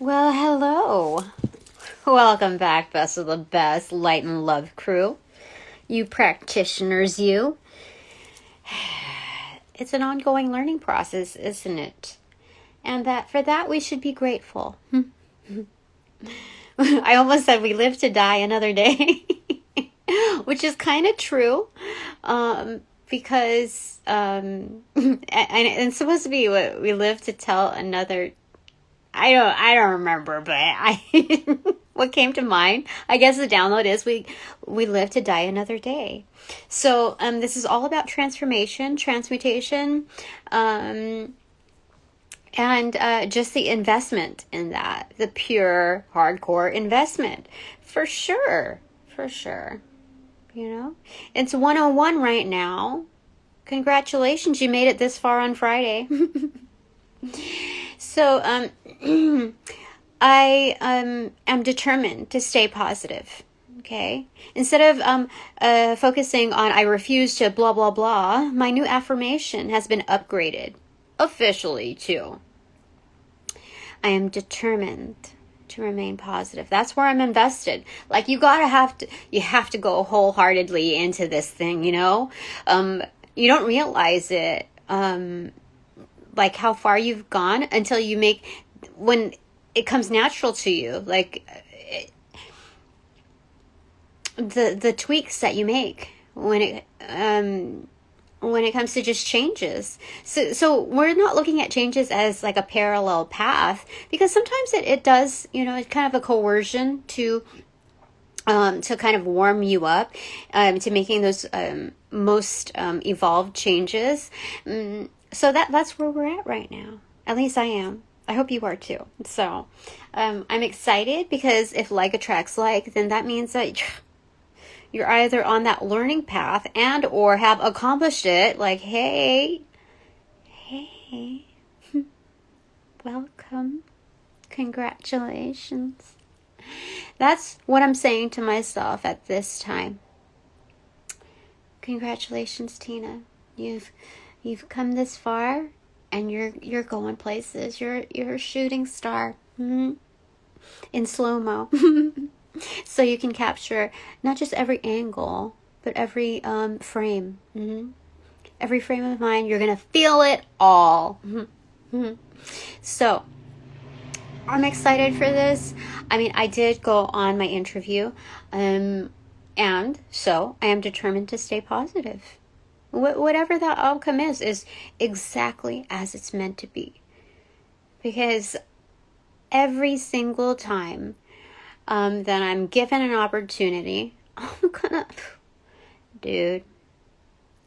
Well, hello. Welcome back, best of the best light and love crew. You practitioners, you. It's an ongoing learning process, isn't it? And for that we should be grateful. I almost said we live to die another day, which is kind of true. Because and it's supposed to be what we live to tell another. I don't remember, but what came to mind, I guess the download is we live to die another day. So this is all about transformation, transmutation, and just the investment in that, the pure hardcore investment, for sure. You know, it's 101 right now. Congratulations, you made it this far on Friday. So, I am determined to stay positive, okay? Instead of focusing on I refuse to blah, blah, blah, my new affirmation has been upgraded, officially, too. I am determined to remain positive. That's where I'm invested. Like, you have to go wholeheartedly into this thing, you know? You don't realize it, like how far you've gone until you when it comes natural to you, like the tweaks that you make when it comes to just changes. So we're not looking at changes as like a parallel path, because sometimes it does, you know, it's kind of a coercion to kind of warm you up to making those most evolved changes. So that's where we're at right now. At least I am. I hope you are too. So I'm excited, because if like attracts like, then that means that you're either on that learning path and or have accomplished it. Like, hey, welcome. Congratulations. That's what I'm saying to myself at this time. Congratulations, Tina. You've come this far, and you're going places. You're a shooting star, in slow-mo. So you can capture not just every angle, but every frame. Every frame of mind, you're gonna feel it all. So I'm excited for this. I mean, I did go on my interview, and so I am determined to stay positive. Whatever that outcome is exactly as it's meant to be. Because every single time that I'm given an opportunity,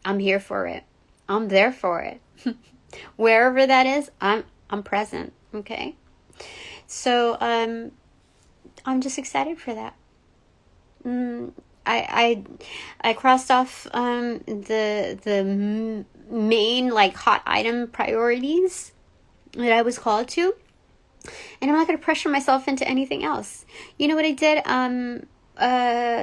I'm here for it. I'm there for it. Wherever that is, I'm present. Okay. So I'm just excited for that. I crossed off the main like hot item priorities that I was called to, and I'm not going to pressure myself into anything else. You know what I did?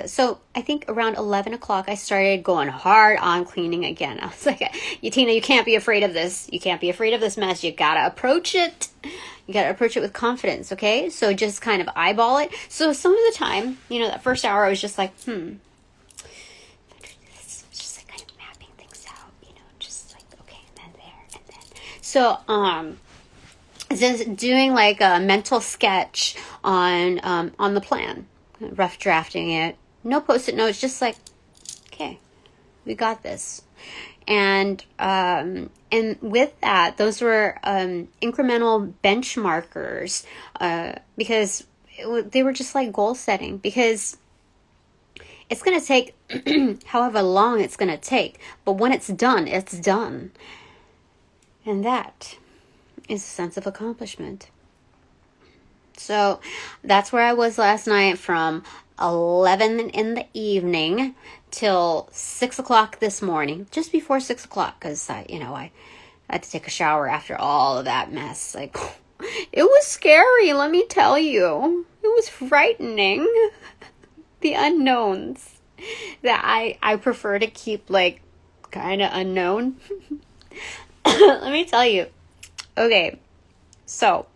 So I think around 11 o'clock I started going hard on cleaning again. I was like, Tina, you can't be afraid of this. You can't be afraid of this mess. You gotta approach it. You gotta approach it with confidence, okay? So just kind of eyeball it. So some of the time, you know, that first hour I was just like, just like kind of mapping things out, you know, just like, okay, and then there, and then. So, just doing like a mental sketch on the plan, rough drafting it, no post-it notes, just like, okay, we got this. And with that, those were incremental benchmarkers, because they were just like goal setting, because it's going to take however long it's going to take, but when it's done, it's done. And that is a sense of accomplishment. So that's where I was last night from 11 in the evening till 6 o'clock this morning, just before 6 o'clock, because I had to take a shower after all of that mess. Like, it was scary, let me tell you. It was frightening. The unknowns that I prefer to keep, like, kind of unknown. Let me tell you. Okay, so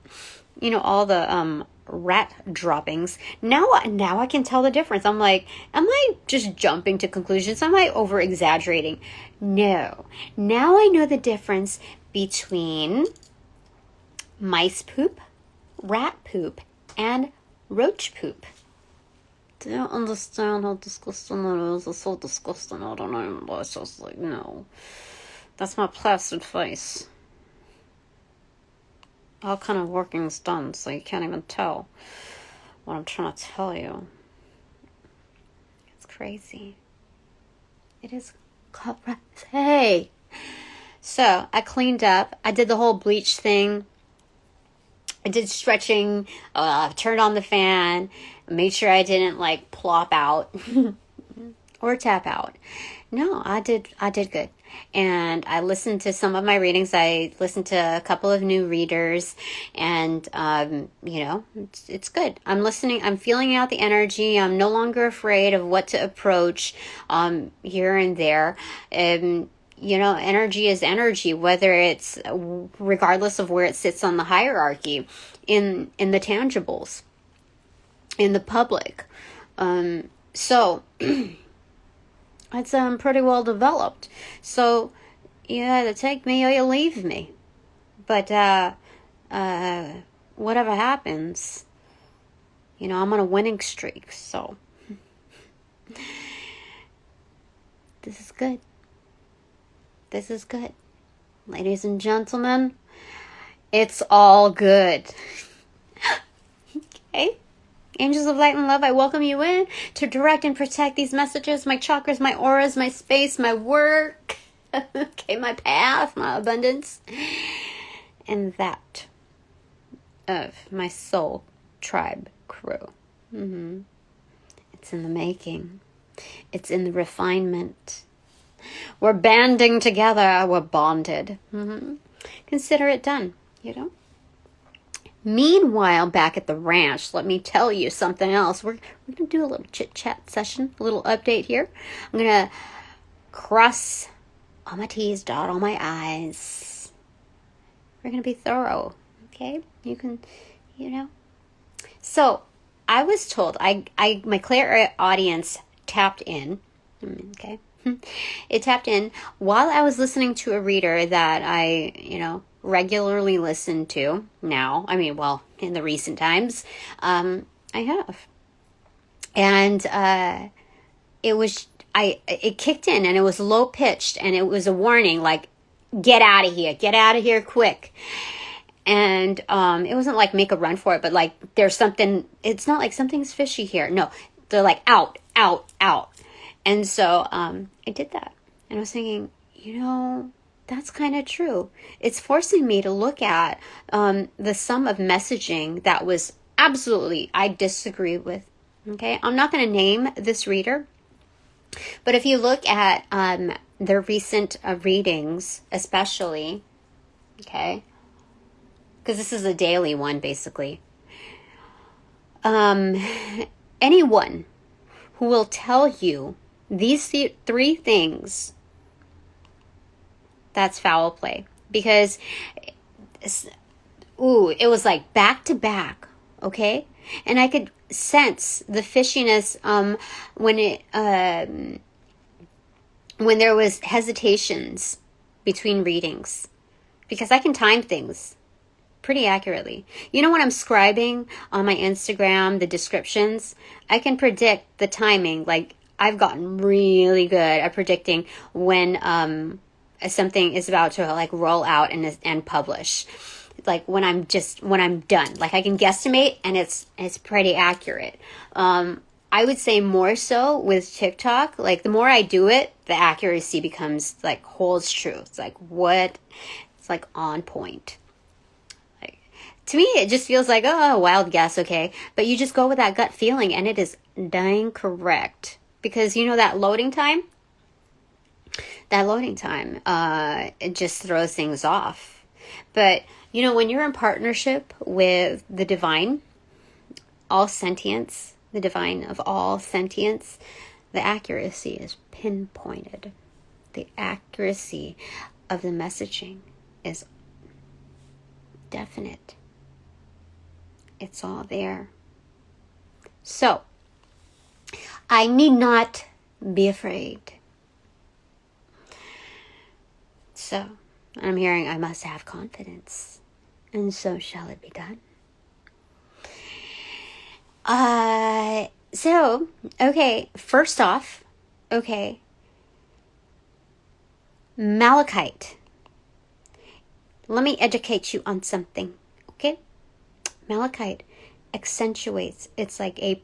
all the rat droppings. Now I can tell the difference. I'm like, am I just jumping to conclusions? Am I over exaggerating? No. Now I know the difference between mice poop, rat poop, and roach poop. I don't understand how disgusting that is. It's so disgusting. I don't know. It's just like, no. That's my plastered face. All kind of working's done, so you can't even tell what I'm trying to tell you. It's crazy. It is crazy. So I cleaned up. I did the whole bleach thing. I did stretching. Turned on the fan. Made sure I didn't like plop out or tap out. No, I did good. And I listened to some of my readings. I listened to a couple of new readers, and it's good. I'm listening. I'm feeling out the energy. I'm no longer afraid of what to approach here and there. Energy is energy, whether it's regardless of where it sits on the hierarchy, in the tangibles, in the public. So it's pretty well developed. So you either take me or you leave me. But whatever happens, I'm on a winning streak. So this is good. This is good. Ladies and gentlemen, it's all good. Okay? Angels of light and love, I welcome you in to direct and protect these messages, my chakras, my auras, my space, my work, okay, my path, my abundance, and that of my soul tribe crew. It's in the making. It's in the refinement. We're banding together. We're bonded. Consider it done, Meanwhile, back at the ranch, let me tell you something else. We're going to do a little chit-chat session, a little update here. I'm going to cross all my T's, dot all my I's. We're going to be thorough, okay? You can, So, I was told, my clear audience tapped in, okay? It tapped in while I was listening to a reader that I, regularly listen to now. In the recent times, I have. And it kicked in, and it was low pitched, and it was a warning, like, get out of here quick. And it wasn't like make a run for it, but like there's something, it's not like something's fishy here. No, they're like out. And so I did that. And I was thinking, that's kind of true. It's forcing me to look at the sum of messaging that was absolutely, I disagree with. Okay, I'm not going to name this reader, but if you look at their recent readings, especially, okay, because this is a daily one, basically. Anyone who will tell you these three things, that's foul play. Because, it was like back to back, okay? And I could sense the fishiness when there was hesitations between readings. Because I can time things pretty accurately. When I'm scribing on my Instagram, the descriptions, I can predict the timing. Like, I've gotten really good at predicting when something is about to like roll out and publish. Like when I'm done. Like I can guesstimate, and it's pretty accurate. I would say more so with TikTok. Like the more I do it, the accuracy becomes like holds true. It's like what? It's like on point. To me, it just feels like, wild guess, okay? But you just go with that gut feeling, and it is dang correct. Because, that loading time? That loading time, it just throws things off. But, when you're in partnership with the divine, all sentience, the divine of all sentience, the accuracy is pinpointed. The accuracy of the messaging is definite. It's all there. So, I need not be afraid. So, I'm hearing I must have confidence. And so shall it be done. So, okay, first off, okay, malachite. Let me educate you on something, okay? Malachite accentuates. It's like it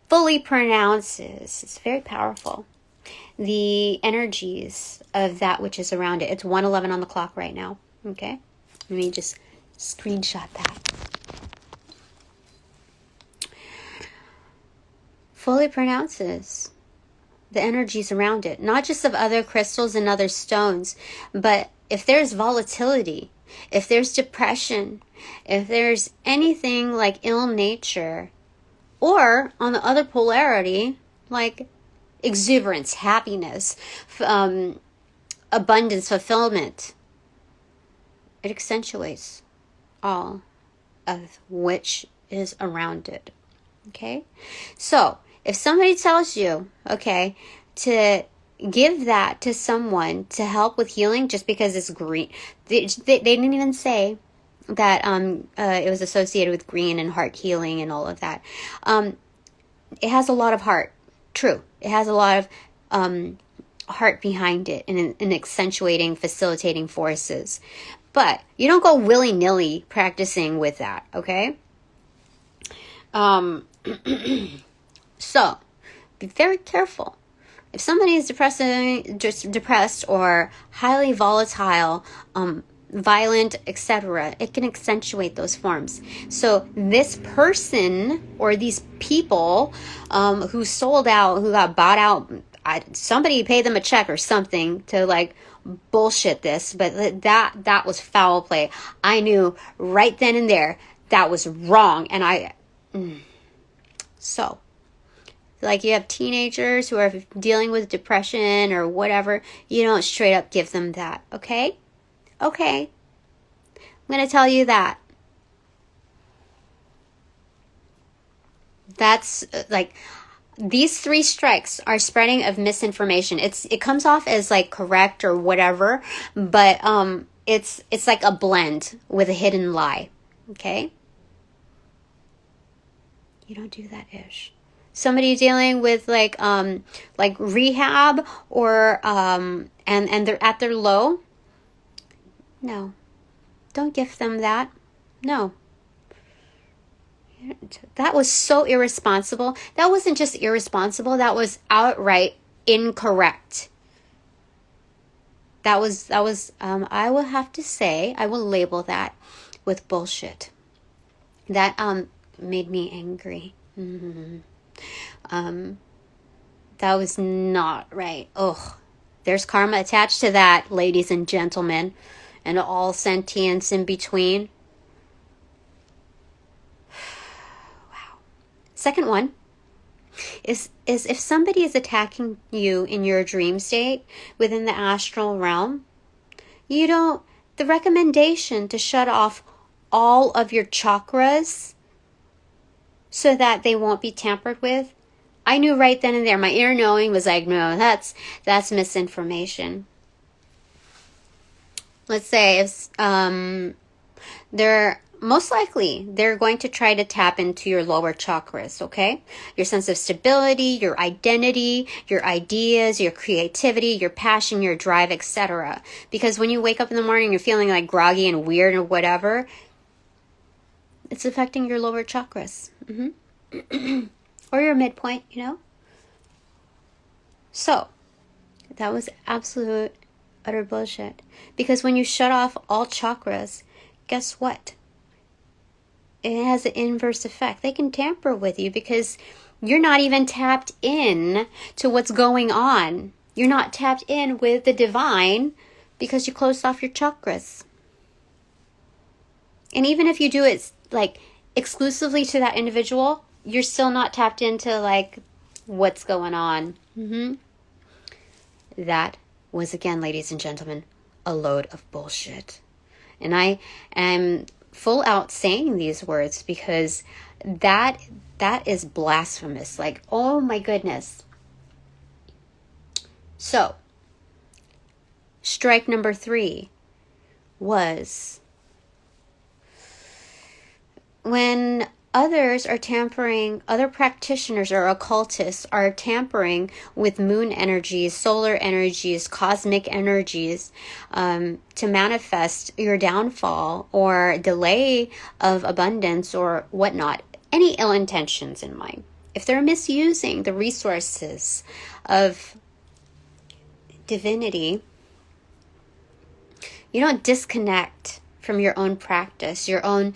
fully pronounces. It's very powerful. The energies of that which is around it. It's 1:11 on the clock right now, okay? Let me just screenshot that. Fully pronounces the energies around it, not just of other crystals and other stones, but if there's volatility, if there's depression, if there's anything like ill nature, or on the other polarity, like exuberance, happiness, abundance, fulfillment, it accentuates all of which is around it. Okay? So, if somebody tells you, okay, to give that to someone to help with healing just because it's green, they didn't even say that it was associated with green and heart healing and all of that. It has a lot of heart. True. It has a lot of heart behind it and accentuating, facilitating forces. But you don't go willy-nilly practicing with that, okay? So, be very careful. If somebody is depressed or highly volatile, violent, etc., it can accentuate those forms. So this person or these people who sold out, who got bought out, somebody paid them a check or something to like bullshit this, but that was foul play. I knew right then and there that was wrong, and so like you have teenagers who are dealing with depression or whatever, you don't straight up give them that, okay? Okay. I'm going to tell you that. That's like these 3 strikes are spreading of misinformation. It comes off as like correct or whatever, but it's like a blend with a hidden lie, okay? You don't do that ish. Somebody dealing with like rehab or and they're at their low. No. Don't gift them that. No. That was so irresponsible. That wasn't just irresponsible, that was outright incorrect. That was I will have to say, I will label that with bullshit. That made me angry. Mm-hmm. That was not right. Ugh. There's karma attached to that, ladies and gentlemen, and all sentience in between. Wow. Second one is if somebody is attacking you in your dream state within the astral realm, the recommendation to shut off all of your chakras so that they won't be tampered with. I knew right then and there. My inner knowing was like, no, that's misinformation. Let's say if they're most likely they're going to try to tap into your lower chakras, okay? Your sense of stability, your identity, your ideas, your creativity, your passion, your drive, etc. Because when you wake up in the morning, you're feeling like groggy and weird or whatever. It's affecting your lower chakras. Mm-hmm. Or your midpoint, you know? So, that was absolute, utter bullshit. Because when you shut off all chakras, guess what? It has an inverse effect. They can tamper with you because you're not even tapped in to what's going on. You're not tapped in with the divine because you closed off your chakras. And even if you do it like exclusively to that individual, you're still not tapped into like what's going on. Mm-hmm. That was, again, ladies and gentlemen, a load of bullshit. And I am full out saying these words, because that is blasphemous. Like, oh my goodness. So, strike number 3 was when other practitioners or occultists are tampering with moon energies, solar energies, cosmic energies, to manifest your downfall or delay of abundance or whatnot. Any ill intentions in mind. If they're misusing the resources of divinity, you don't disconnect from your own practice, your own...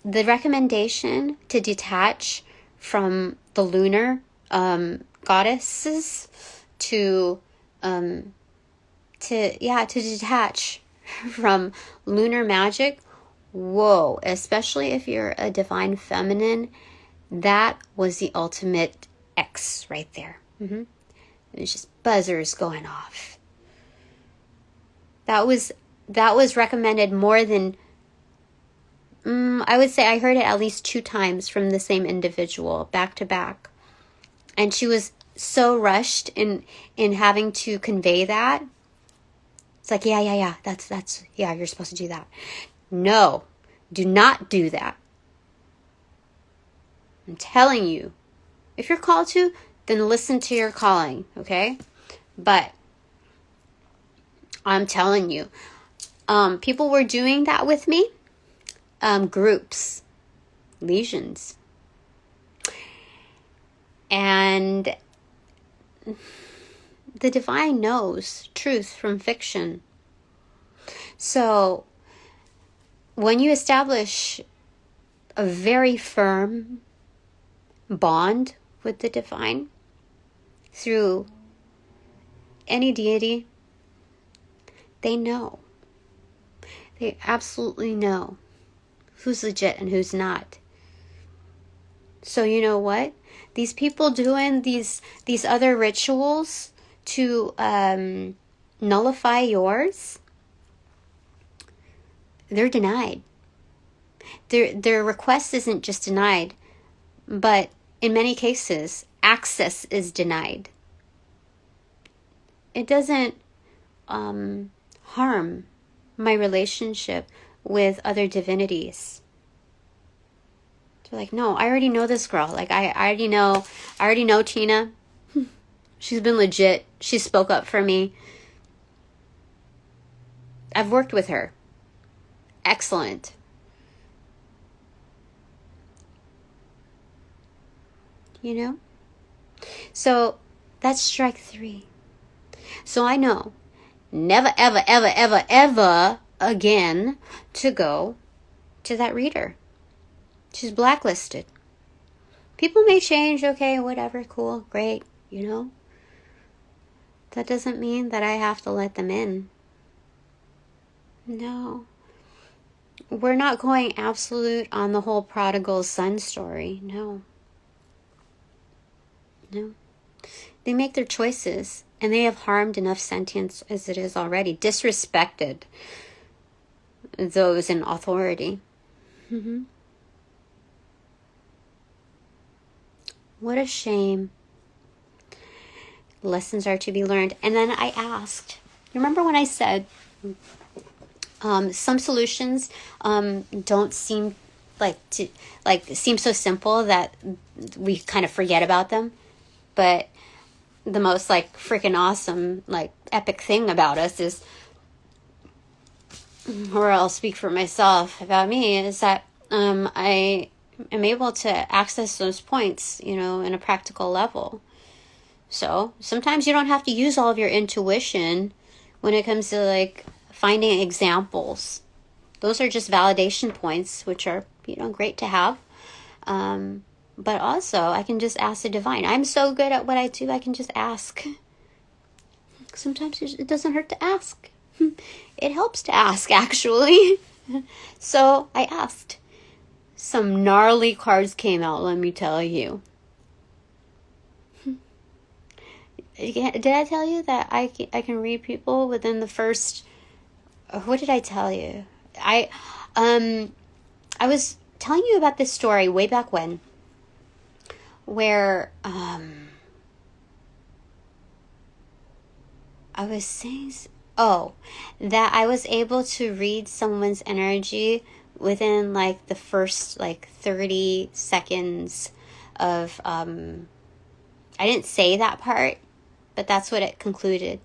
the recommendation to detach from the lunar goddesses, to detach from lunar magic. Whoa, especially if you're a divine feminine, that was the ultimate X right there. It was just buzzers going off. That was recommended more than, I would say I heard it at least 2 times from the same individual, back to back. And she was so rushed in having to convey that. It's like, yeah, that's, you're supposed to do that. No, do not do that. I'm telling you, if you're called to, then listen to your calling, okay? But I'm telling you, people were doing that with me. Groups, lesions. And the divine knows truth from fiction. So when you establish a very firm bond with the divine through any deity, they know. They absolutely know who's legit and who's not. So you know what? These people doing these other rituals to nullify yours, they're denied. Their request isn't just denied, but in many cases, access is denied. It doesn't harm my relationship with other divinities. They're like, no, I already know this girl. Like, I already know Tina. She's been legit. She spoke up for me. I've worked with her. Excellent. You know? So that's strike 3. So I know never, ever, ever, ever, ever again to go to that reader. She's blacklisted. People may change, okay, whatever, cool, great, you know. That doesn't mean that I have to let them in. No. We're not going absolute on the whole prodigal son story. No. They make their choices, and they have harmed enough sentience as it is already, disrespected those in authority. What a shame. Lessons are to be learned. And then I asked, remember when I said some solutions don't seem seem so simple that we kind of forget about them, but the most freaking awesome epic thing about us is, or I'll speak for myself, about me, is that I am able to access those points, in a practical level. So sometimes you don't have to use all of your intuition when it comes to finding examples. Those are just validation points, which are, great to have. But also I can just ask the divine. I'm so good at what I do, I can just ask. Sometimes it doesn't hurt to ask. It helps to ask, actually. So I asked. Some gnarly cards came out, let me tell you. Did I tell you that I can read people within the first... What did I tell you? I was telling you about this story way back when, where I was saying, that I was able to read someone's energy within like the first like 30 seconds of, I didn't say that part, but that's what it concluded.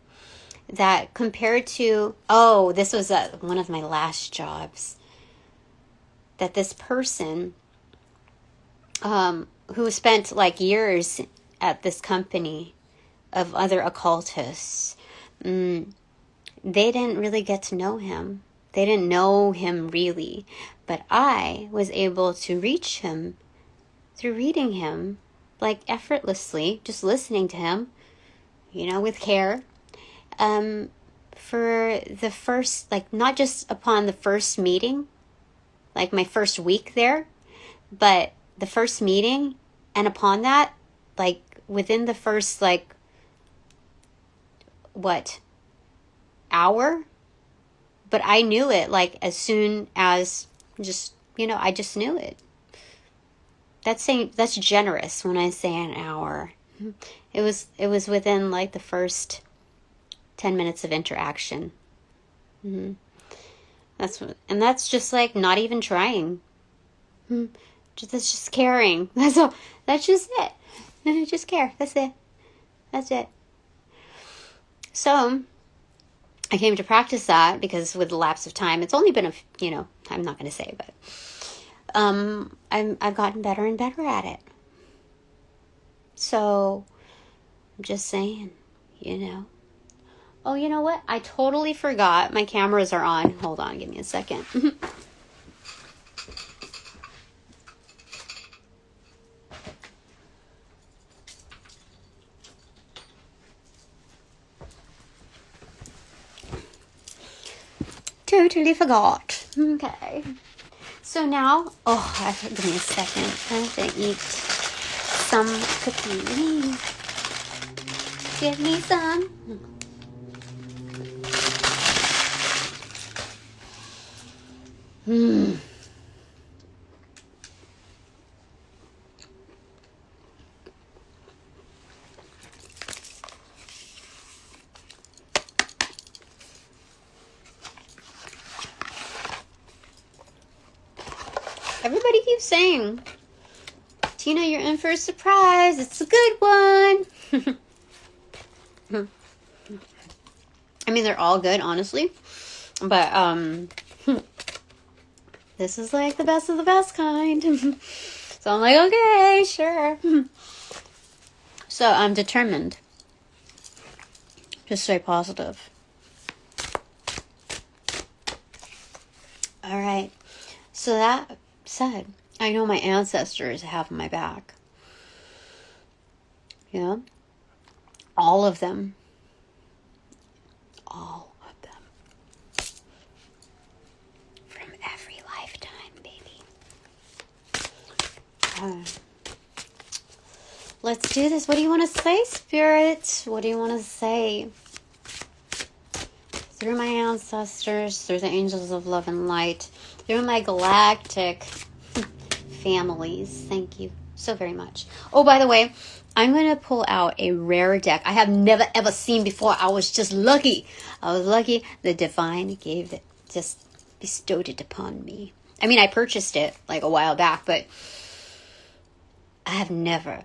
That compared to, this was one of my last jobs, that this person who spent like years at this company of other occultists, they didn't really get to know him. They didn't know him really, but I was able to reach him through reading him, like effortlessly, just listening to him, with care. For the first, like, not just upon the first meeting, like my first week there, but the first meeting, and upon that, like within the first, like, hour? But I knew it, like, as soon as just, I just knew it. That's generous when I say an hour. It was within like the first 10 minutes of interaction. Mm-hmm. That's just like not even trying. That's just caring. That's all. That's just it. Just care. That's it. So I came to practice that because with the lapse of time, it's only been I'm not going to say, but I've gotten better and better at it. So I'm just saying, Oh, you know what? I totally forgot. My cameras are on. Hold on, give me a second. Totally forgot. Okay. So now, give me a second. I have to eat some cookies. Give me some. Everybody keeps saying, Tina, you're in for a surprise. It's a good one. I mean, they're all good, honestly. But this is like the best of the best kind. So I'm like, okay, sure. So I'm determined to stay positive. All right. So that said, I know my ancestors have my back. All of them. All of them. From every lifetime, baby. Let's do this. What do you want to say, Spirit? What do you want to say? Through my ancestors, through the angels of love and light, through my galactic families. Thank you so very much. Oh, by the way, I'm going to pull out a rare deck I have never ever seen before. I was just lucky. I was lucky. The divine gave it, just bestowed it upon me. I mean, I purchased it like a while back, but I have never.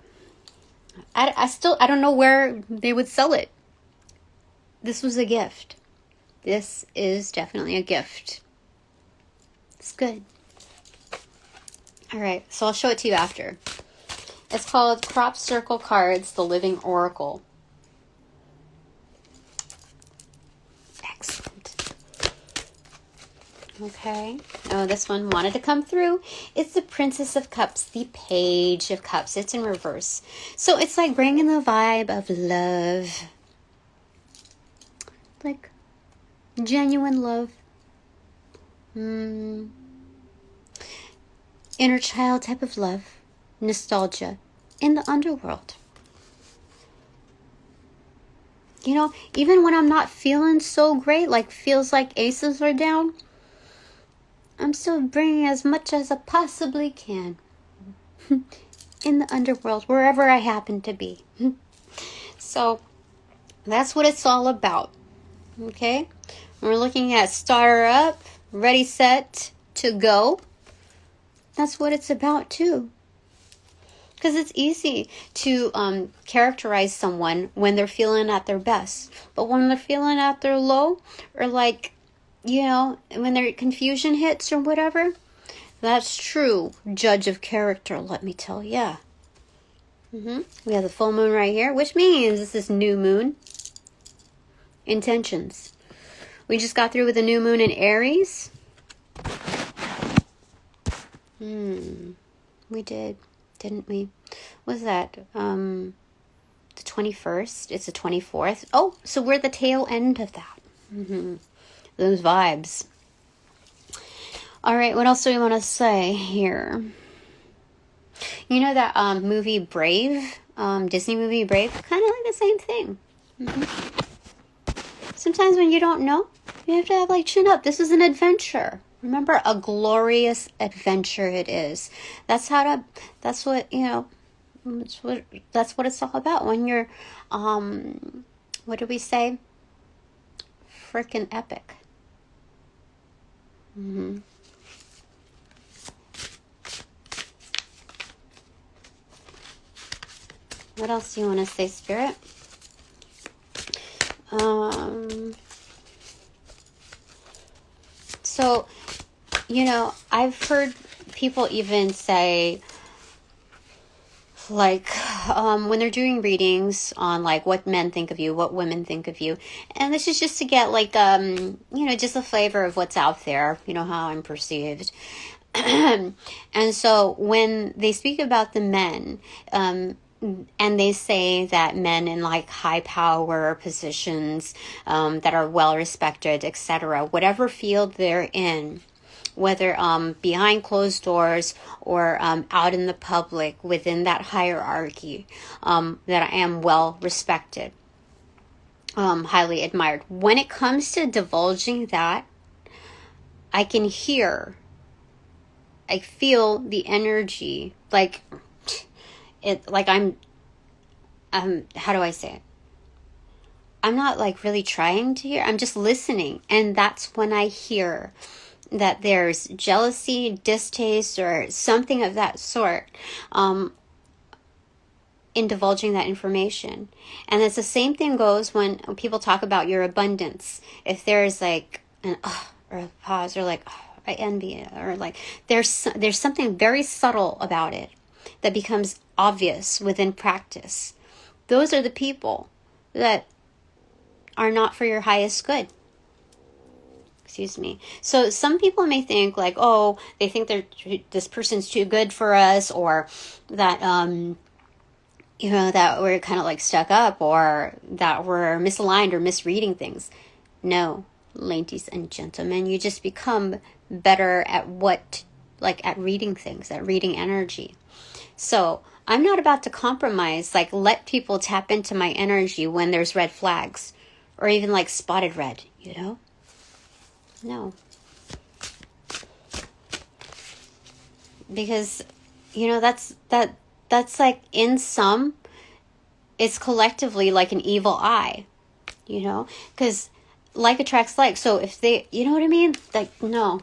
I don't know where they would sell it. This was a gift. This is definitely a gift. It's good. All right, so I'll show it to you after. It's called Crop Circle Cards, The Living Oracle. Excellent. Okay. Oh, this one wanted to come through. It's the Princess of Cups, the Page of Cups. It's in reverse. So it's like bringing the vibe of love. Like genuine love. Inner child type of love. Nostalgia in the underworld. Even when I'm not feeling so great, like feels like aces are down, I'm still bringing as much as I possibly can in the underworld, wherever I happen to be. So that's what it's all about. Okay? We're looking at star up, ready, set, to go. That's what it's about too. Because it's easy to characterize someone when they're feeling at their best. But when they're feeling at their low, or like, you know, when their confusion hits or whatever, that's true judge of character, let me tell ya. We have the full moon right here, which means this is new moon. Intentions. We just got through with the new moon in Aries. We did, didn't we? What was that? The 21st. It's the 24th. Oh, so we're the tail end of that. Those vibes. All right, what else do we want to say here? You know that movie Brave? Disney movie Brave? Kind of like the same thing. Sometimes when you don't know, you have to have like chin up. This is an adventure. Remember, a glorious adventure it is. That's what, you know, that's what it's all about when you're, what do we say? Frickin' epic. What else do you want to say, Spirit? So, you know, I've heard people even say, like, when they're doing readings on, like, what men think of you, what women think of you, and this is just to get, like, you know, just a flavor of what's out there, you know, how I'm perceived. And so when they speak about the men, and they say that men in like high power positions that are well respected, etc., whatever field they're in, whether behind closed doors or out in the public within that hierarchy, that I am well respected, highly admired. When it comes to divulging that, I can hear, I feel the energy, like it, like I'm how do I say it? I'm not like really trying to hear. I'm just listening. And that's when I hear that there's jealousy, distaste, or something of that sort in divulging that information. And it's the same thing goes when people talk about your abundance. If there's like an or a pause, or like, I envy it, or like there's something very subtle about it that becomes obvious within practice. Those are the people that are not for your highest good. Excuse me. So some people may think like, oh, they think this person's too good for us, or that you know, that we're kind of like stuck up, or that we're misaligned or misreading things. No, ladies and gentlemen, you just become better at at reading things, at reading energy. So I'm not about to compromise, like let people tap into my energy when there's red flags, or even like spotted red, you know? No. Because, you know, that's like in some, it's collectively like an evil eye, you know? Because like attracts like. So if they, you know what I mean? Like, no.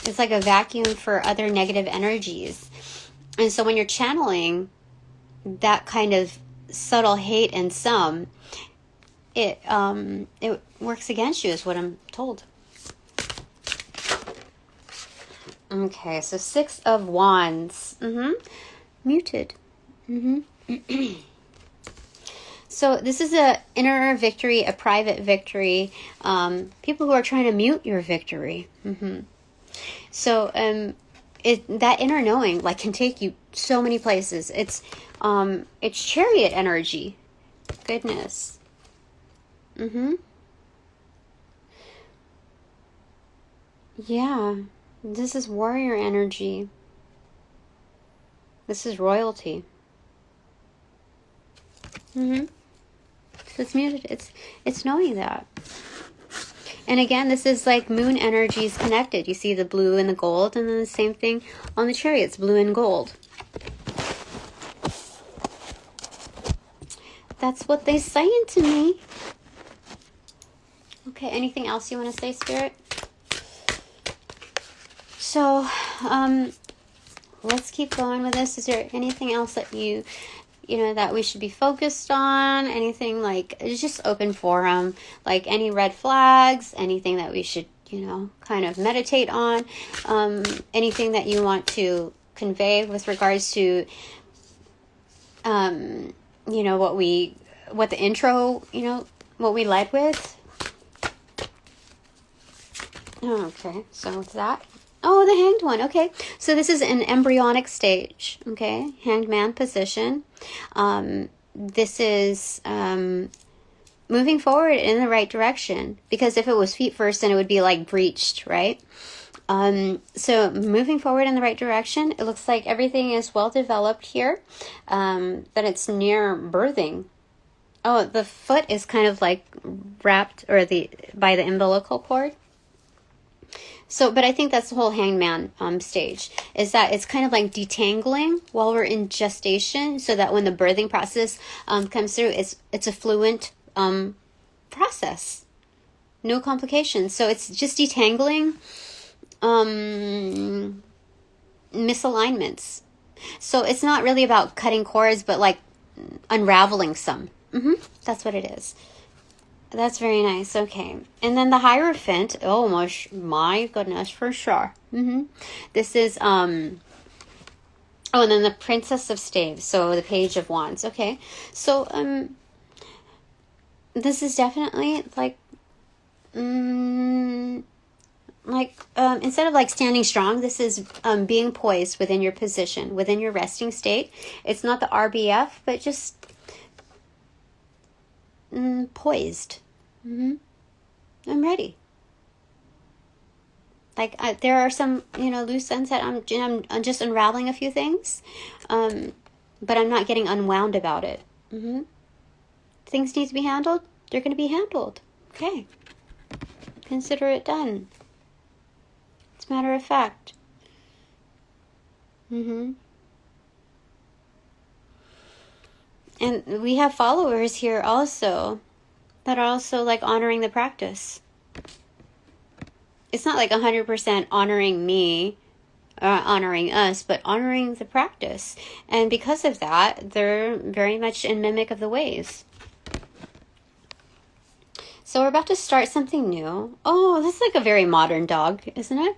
It's like a vacuum for other negative energies. And so when you're channeling that kind of subtle hate in some, it works against you, is what I'm told. Okay, so 6 of Wands. Muted. So this is a inner victory, a private victory. People who are trying to mute your victory. So that inner knowing like can take you so many places. It's chariot energy. Goodness. Yeah. This is warrior energy. This is royalty. So it's muted. It's knowing that. And again, this is like moon energies connected. You see the blue and the gold, and then the same thing on the chariots, blue and gold. That's what they're saying to me. Okay, anything else you want to say, Spirit? So, let's keep going with this. Is there anything else that you know, that we should be focused on? Anything like, it's just open forum, like any red flags, anything that we should, you know, kind of meditate on, anything that you want to convey with regards to, you know, what the intro, you know, what we led with. Okay, so with that. Oh, the hanged one. Okay, so this is an embryonic stage. Okay, hanged man position. This is moving forward in the right direction, because if it was feet first, then it would be like breached, right? So moving forward in the right direction. It looks like everything is well developed here, but it's near birthing. Oh, the foot is kind of like wrapped by the umbilical cord. So, but I think that's the whole hangman stage, is that it's kind of like detangling while we're in gestation, so that when the birthing process comes through, it's a fluent process, no complications. So it's just detangling misalignments. So it's not really about cutting cords, but like unraveling some. That's what it is. That's very nice. Okay. And then the Hierophant. Oh, my goodness, for sure. This is, oh, and then the Princess of Staves. So the Page of Wands. Okay. So, this is definitely like, instead of like standing strong, this is being poised within your position, within your resting state. It's not the RBF, but just poised. I'm ready. Like there are some, you know, loose ends that I'm just unraveling a few things, but I'm not getting unwound about it. Things need to be handled. They're going to be handled. Okay. Consider it done. It's a matter of fact. And we have followers here also that are also like honoring the practice. It's not like 100% honoring me, honoring us, but honoring the practice. And because of that, they're very much in mimic of the ways. So we're about to start something new. Oh, that's like a very modern dog, isn't it?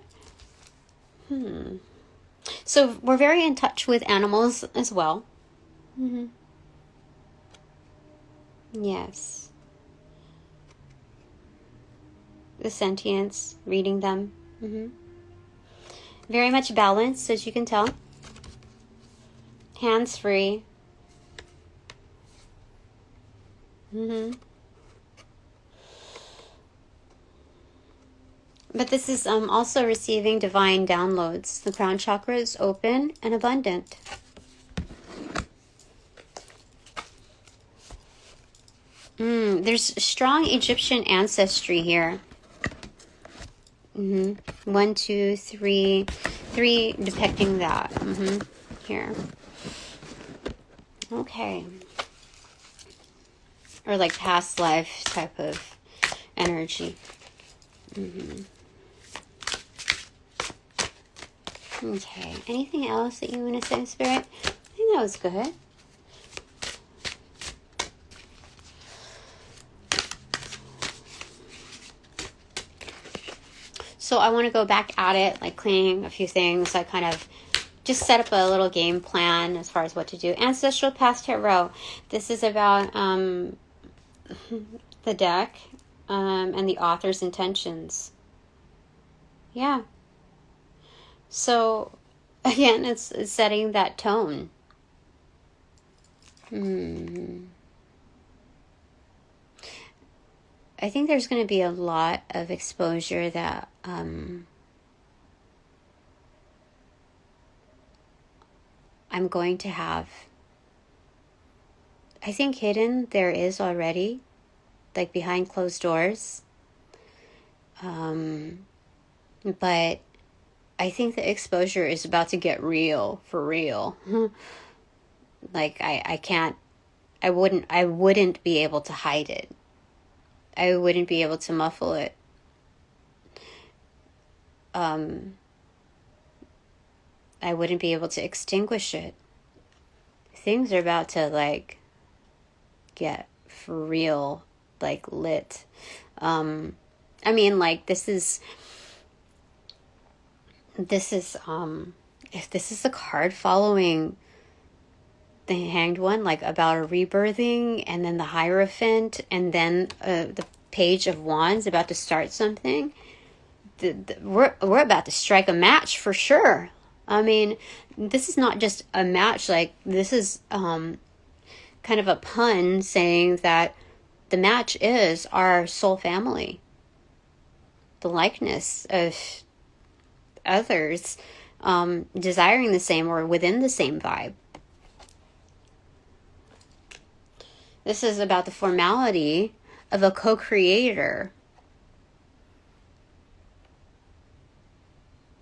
So we're very in touch with animals as well. Yes. The sentience, reading them. Very much balanced, as you can tell. Hands free. But this is also receiving divine downloads. The crown chakra is open and abundant. There's strong Egyptian ancestry here. 1, 2, 3 depicting that. Here. Okay. Or like past life type of energy. Okay. Anything else that you want to say, Spirit? I think that was good. So I want to go back at it, like cleaning a few things. I kind of just set up a little game plan as far as what to do. Ancestral Past Tarot. This is about the deck and the author's intentions. Yeah. So, again, it's setting that tone. I think there's going to be a lot of exposure that I'm going to have. I think hidden there is already, like behind closed doors. But I think the exposure is about to get real, for real. Like I wouldn't be able to hide it. I wouldn't be able to muffle it. I wouldn't be able to extinguish it. Things are about to like get for real, like lit. I mean, like this is if this is a card following the Hanged One, like about a rebirthing, and then the Hierophant, and then the Page of Wands about to start something. We're about to strike a match for sure. I mean, this is not just a match. Like this is kind of a pun saying that the match is our soul family, the likeness of others desiring the same or within the same vibe. This is about the formality of a co-creator.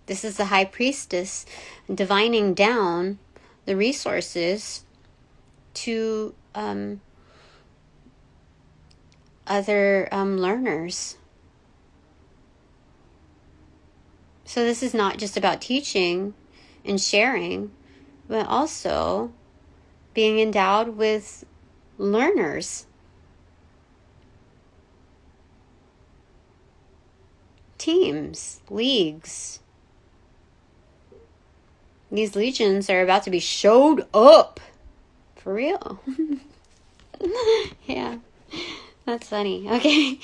This is the High Priestess divining down the resources to other learners. So this is not just about teaching and sharing, but also being endowed with learners. Teams, leagues. These legions are about to be showed up. For real. Yeah. That's funny. Okay.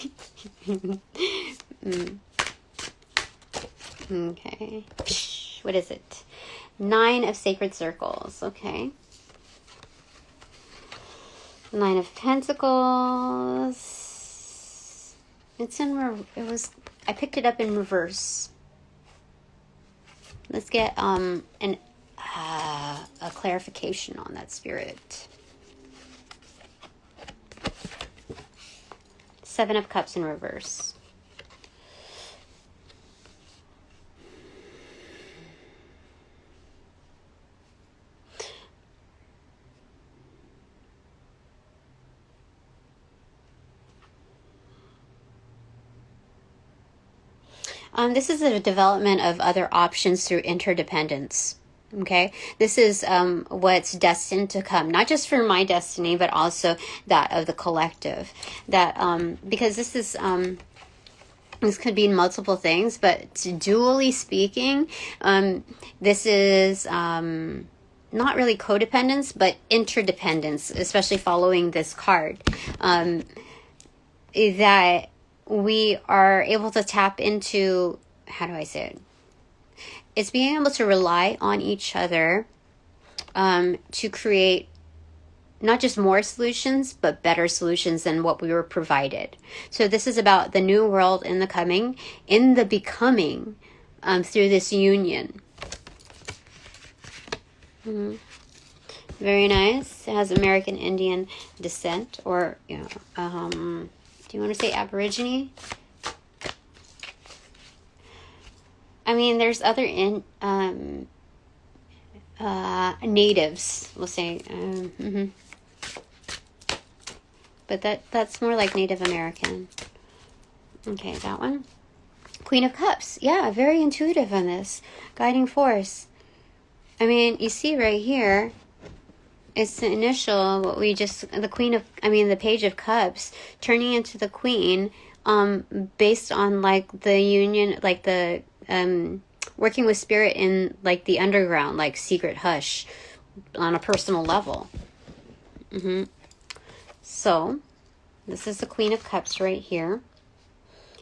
Okay. What is it? 9 of Sacred Circles. Okay. 9 of Pentacles. It's in I picked it up in reverse. Let's get a clarification on that, Spirit. 7 of Cups in reverse. This is a development of other options through interdependence. Okay, this is what's destined to come, not just for my destiny, but also that of the collective. That because this is this could be multiple things, but dually speaking, this is not really codependence, but interdependence, especially following this card. That we are able to tap into, how do I say it? It's being able to rely on each other to create not just more solutions, but better solutions than what we were provided. So this is about the new world in the becoming through this union. Mm-hmm. Very nice. It has American Indian descent, or do you want to say Aborigine? I mean, there's other natives, we'll say. But that's more like Native American. Okay, that one. Queen of Cups. Yeah, very intuitive on this. Guiding force. I mean, you see right here, it's the initial, the Page of Cups turning into the Queen, based on like the union, like the working with spirit in like the underground, like secret hush on a personal level. So this is the Queen of Cups right here.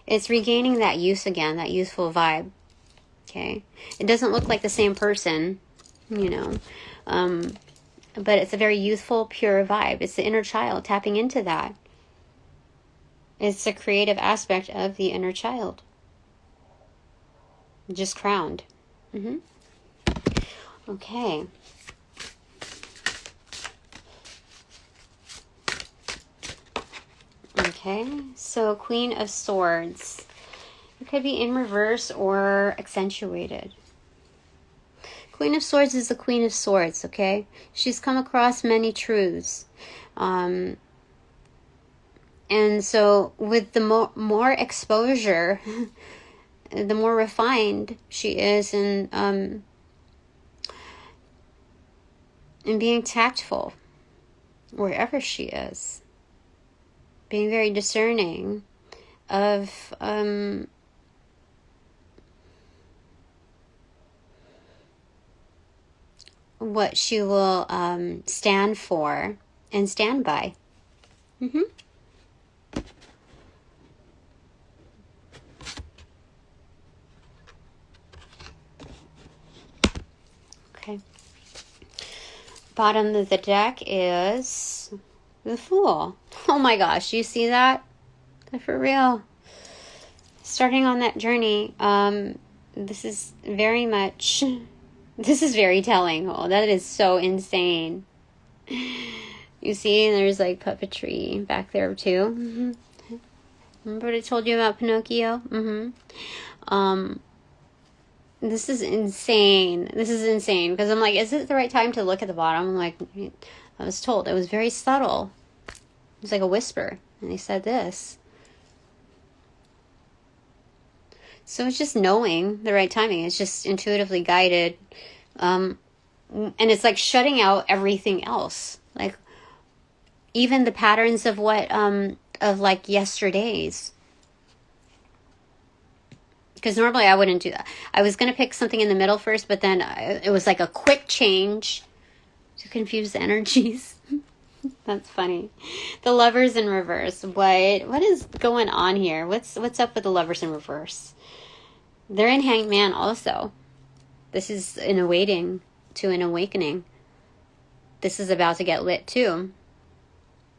It's regaining that youth again, that youthful vibe. Okay, it doesn't look like the same person, but it's a very youthful, pure vibe. It's the inner child tapping into that. It's a creative aspect of the inner child. Just crowned. Okay. Okay, so Queen of Swords. It could be in reverse or accentuated. Queen of Swords is the Queen of Swords, okay? She's come across many truths. And so with the more exposure, the more refined she is in being tactful wherever she is. Being very discerning of what she will stand for and stand by. Okay. Bottom of the deck is the Fool. Oh my gosh, you see that? For real. Starting on that journey, this is very telling. Oh, that is so insane. You see, there's like puppetry back there too. Remember what I told you about Pinocchio? This is insane. Because I'm like, is it the right time to look at the bottom? I'm like, I was told. It was very subtle. It was like a whisper. And they said this. So it's just knowing the right timing. It's just intuitively guided. And it's like shutting out everything else. Like, even the patterns of of like yesterday's. Because normally I wouldn't do that. I was going to pick something in the middle first, but then it was like a quick change to confuse the energies. That's funny. The Lovers in reverse. What is going on here? What's up with the Lovers in reverse? They're in Hanged Man also. This is an awaiting to an awakening. This is about to get lit too.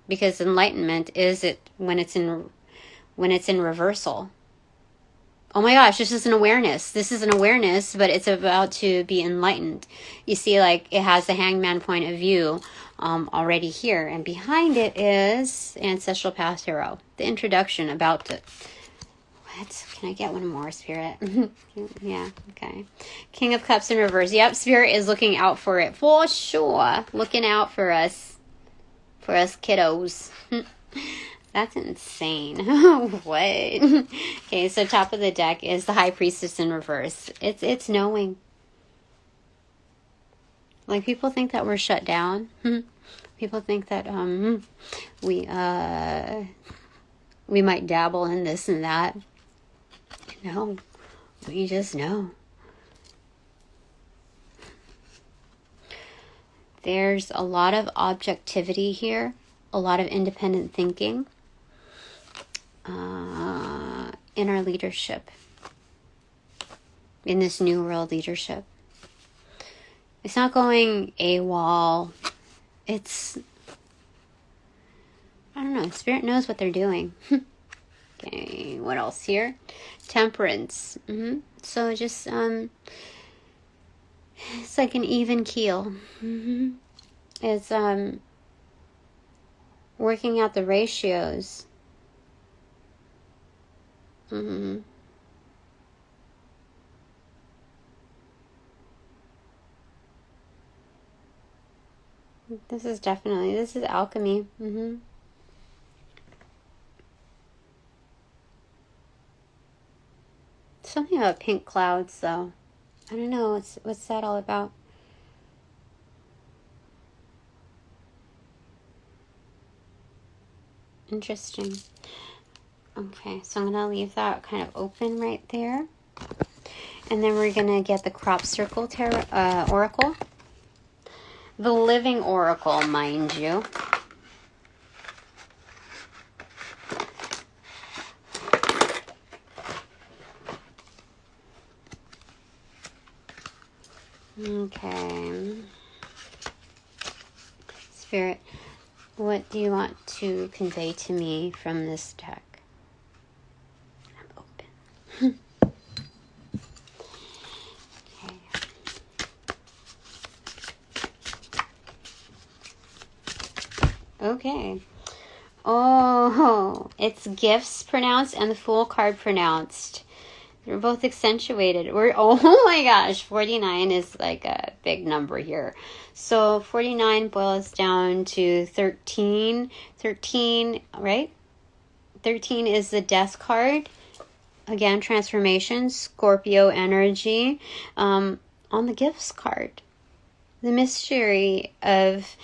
Because enlightenment is it when it's in reversal. Oh my gosh, this is an awareness. This is an awareness, but it's about to be enlightened. You see, like, it has the hangman point of view already here. And behind it is Ancestral Past Hero. The introduction about to... What? Can I get one more, Spirit? Yeah, okay. King of Cups in reverse. Yep, Spirit is looking out for it. For sure. Looking out for us. For us kiddos. That's insane. What? Okay, so top of the deck is the High Priestess in reverse. It's knowing. Like, people think that we're shut down. People think that we might dabble in this and that. No, we just know. There's a lot of objectivity here, a lot of independent thinking. In our leadership, in this new world leadership. It's not going AWOL. It's, I don't know, Spirit knows what they're doing. Okay, what else here? Temperance. So just, it's like an even keel. It's, working out the ratios. This is alchemy. Something about pink clouds, though. I don't know. What's that all about? Interesting. Okay, so I'm going to leave that kind of open right there. And then we're going to get the Crop Circle Oracle. The Living Oracle, mind you. Okay. Spirit, what do you want to convey to me from this deck? I'm open. Okay. Oh, it's gifts pronounced and the Fool card pronounced. They're both accentuated. Oh my gosh, 49 is like a big number here. So 49 boils down to 13. 13, right? 13 is the Death card. Again, transformation, Scorpio energy. On the gifts card, the mystery of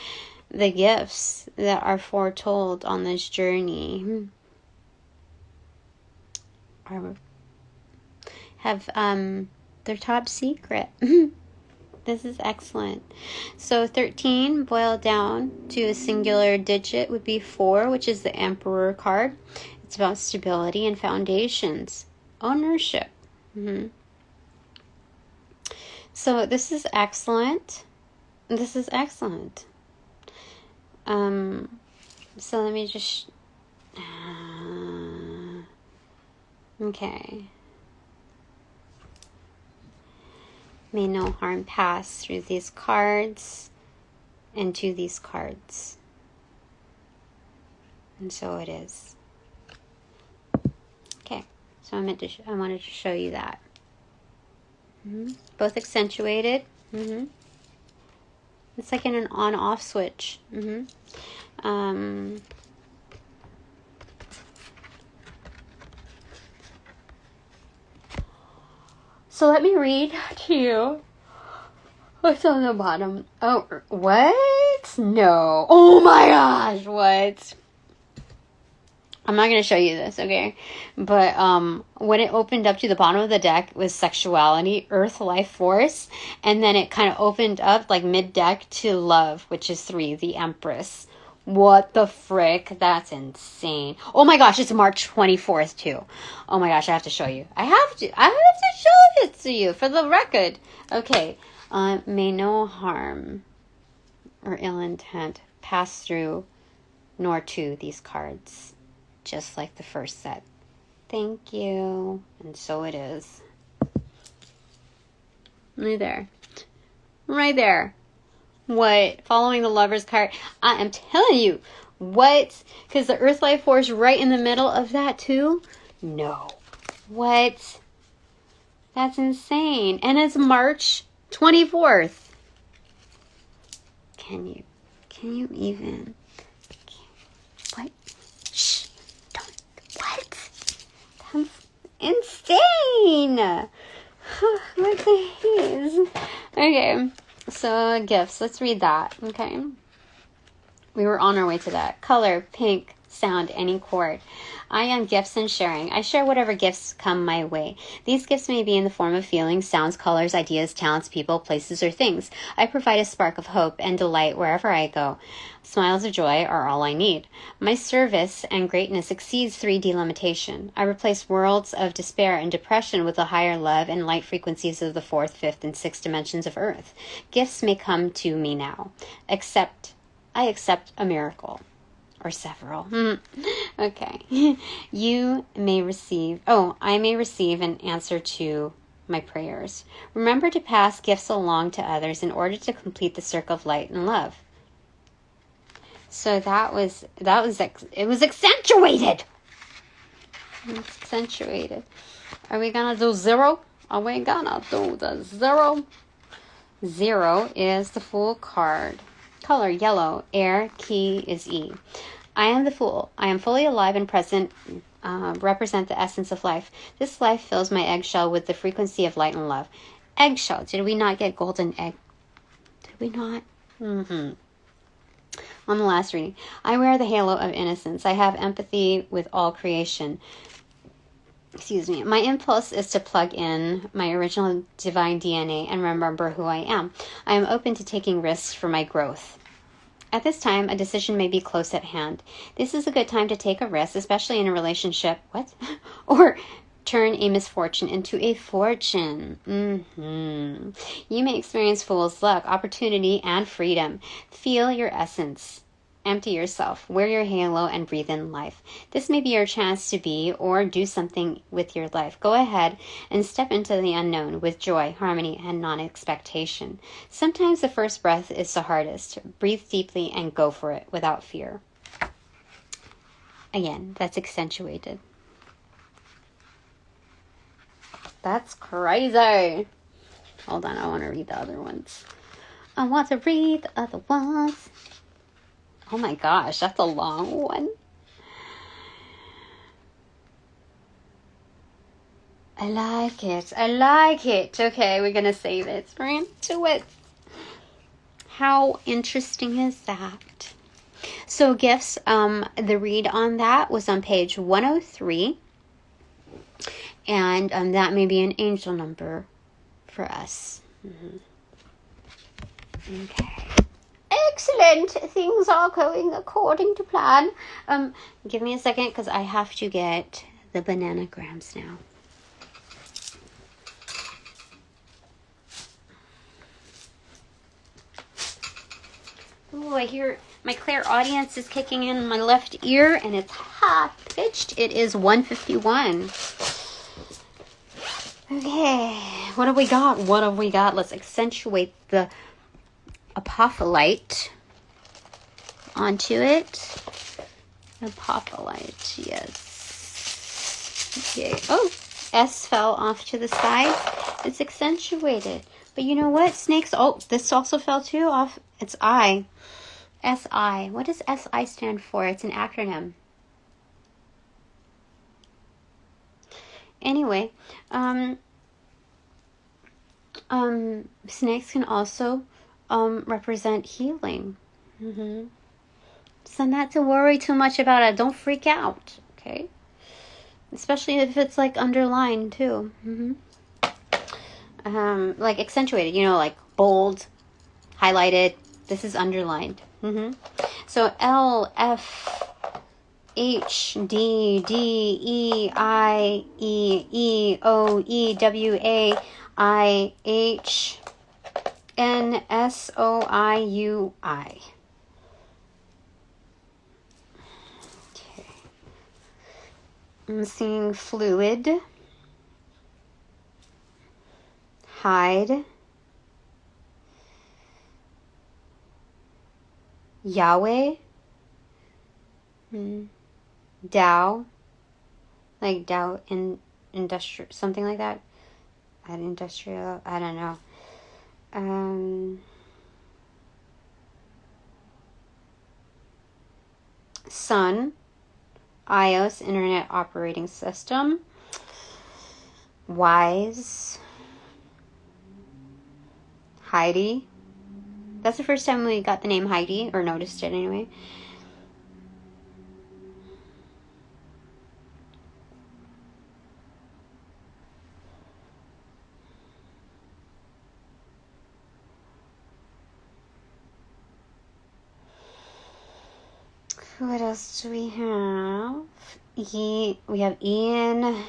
the gifts that are foretold on this journey have their top secret. This is excellent. So 13 boiled down to a singular digit would be 4, which is the Emperor card. It's about stability and foundations, ownership. So this is excellent. This is excellent. So let me just okay. May no harm pass through these cards and to these cards. And so it is. Okay, so I wanted to show you that. Both accentuated. It's like in an on-off switch. So let me read to you what's on the bottom. Oh, what? No. Oh my gosh, what? I'm not going to show you this, okay? But when it opened up to the bottom of the deck was sexuality, earth, life force, and then it kind of opened up like mid-deck to love, which is 3, the Empress. What the frick? That's insane. Oh my gosh, it's March 24th too. Oh my gosh, I have to show you. I have to show it to you for the record. Okay. May no harm or ill intent pass through nor to these cards. Just like the first set. Thank you. And so it is. Right there. Right there. What? Following the Lover's card. I am telling you. What? Because the Earth Life Force right in the middle of that too? No. What? That's insane. And it's March 24th. Can you even? What? Shh. What? That's insane. Look at these. Okay, so gifts. Let's read that. Okay. We were on our way to that. Color, pink, sound, any chord. I am gifts and sharing. I share whatever gifts come my way. These gifts may be in the form of feelings, sounds, colors, ideas, talents, people, places, or things. I provide a spark of hope and delight wherever I go. Smiles of joy are all I need. My service and greatness exceeds 3D limitation. I replace worlds of despair and depression with the higher love and light frequencies of the 4th, 5th, and 6th dimensions of Earth. Gifts may come to me now. I accept a miracle. Or several. Okay. I may receive an answer to my prayers. Remember to pass gifts along to others in order to complete the circle of light and love. So it was accentuated. It's accentuated. Are we gonna do 0? Are we gonna do the 0? 0 is the Fool card. Color, yellow. Air, key is E. I am the Fool. I am fully alive and present, represent the essence of life. This life fills my eggshell with the frequency of light and love. Eggshell. Did we not get golden egg? Did we not? On the last reading. I wear the halo of innocence. I have empathy with all creation. Excuse me. My impulse is to plug in my original divine DNA and remember who I am. I am open to taking risks for my growth. At this time, a decision may be close at hand. This is a good time to take a risk, especially in a relationship. What? Or turn a misfortune into a fortune. You may experience fool's luck, opportunity, and freedom. Feel your essence. Empty yourself, wear your halo, and breathe in life. This may be your chance to be or do something with your life. Go ahead and step into the unknown with joy, harmony, and non-expectation. Sometimes the first breath is the hardest. Breathe deeply and go for it without fear. Again, that's accentuated. That's crazy. Hold on, I want to read the other ones. I want to read the other ones. Oh my gosh, that's a long one. I like it. I like it. Okay, we're going to save it. We're into it. How interesting is that? So gifts, the read on that was on page 103. And that may be an angel number for us. Okay. Excellent. Things are going according to plan. Give me a second because I have to get the bananagrams now. Oh, I hear my clairaudience is kicking in my left ear, and it's high-pitched. It is 1:51. Okay, what have we got? What have we got? Let's accentuate the apophyllite onto it. Apophyllite, yes. Okay. Oh, S fell off to the side. It's accentuated. But you know what? Snakes, oh, this also fell too off. It's I. SI. What does SI stand for? It's an acronym. Anyway, snakes can also represent healing. So not to worry too much about it. Don't freak out, okay? Especially if it's like underlined too. Like accentuated, you know, like bold, highlighted. This is underlined. So L, F, H, D, D, E, I, E, E, O, E, W, A, I, H, N, S, O, I, U, I. Okay. I'm seeing fluid, hide, Yahweh, Dow, like Dow in industrial, something like that. At industrial, I don't know. Sun, iOS, Internet Operating System. Wise, Heidi. That's the first time we got the name Heidi, or noticed it anyway. What else do we have? We have Ian.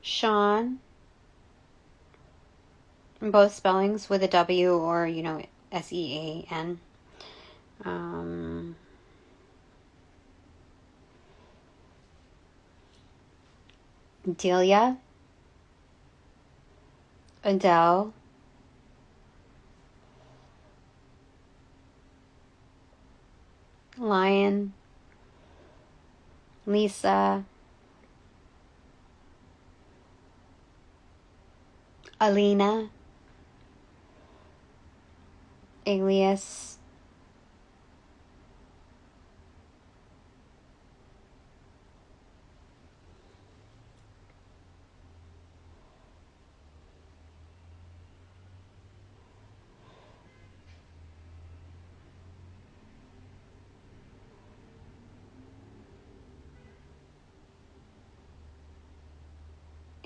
Sean. Both spellings with a W or, you know, SEAN. Delia, Adele, Lion, Lisa, Alina, Alias,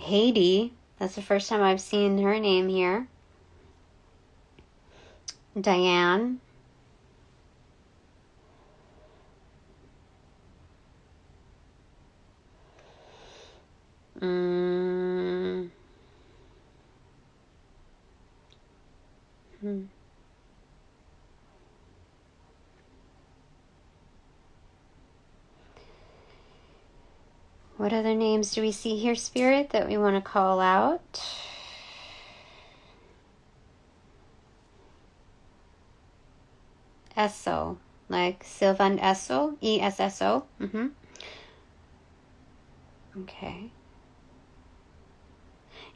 Haiti. That's the first time I've seen her name here. Diane. What other names do we see here, Spirit, that we want to call out? Esso, like Sylvan Esso, E-S-S-O. Okay.